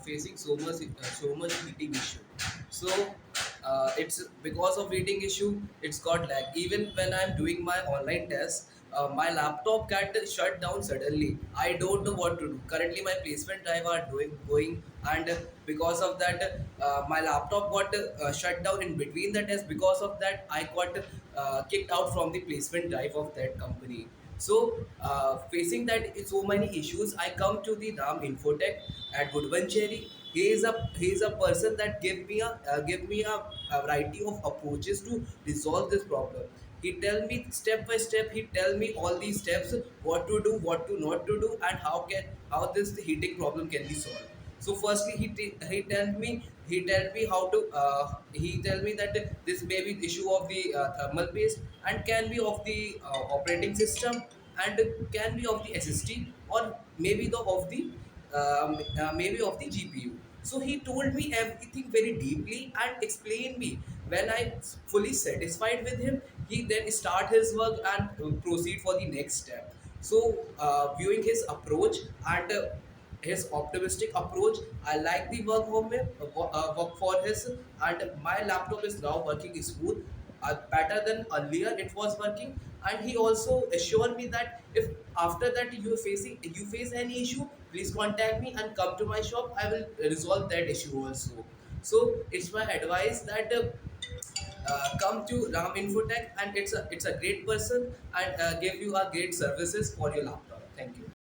facing so much heating issue. So it's because of heating issue. It's got lag. Even when I'm doing my online test, my laptop got shut down suddenly. I don't know what to do. Currently, my placement drive are doing going, and because of that, my laptop got shut down in between the test. Because of that, I got kicked out from the placement drive of that company. So, facing that so many issues, I come to the Raminfotech at Guduvancheri. He is a person that give me a variety of approaches to resolve this problem. He tell me step by step. He tell me all these steps, what to do, what to not to do, and how this heating problem can be solved. So firstly, he tell me how to he tell me that this may be issue of the thermal paste and can be of the operating system and can be of the SSD or maybe maybe of the GPU. So he told me everything very deeply and explained me. When I fully satisfied with him, he then start his work and proceed for the next step. So viewing his approach and his optimistic approach, I like the work for him, work for his, and my laptop is now working smooth, better than earlier it was working. And he also assured me that if after that you face any issue, please contact me and come to my shop. I will resolve that issue also. So it's my advice that come to Ram Infotech, and it's a great person and give you a great services for your laptop. Thank you.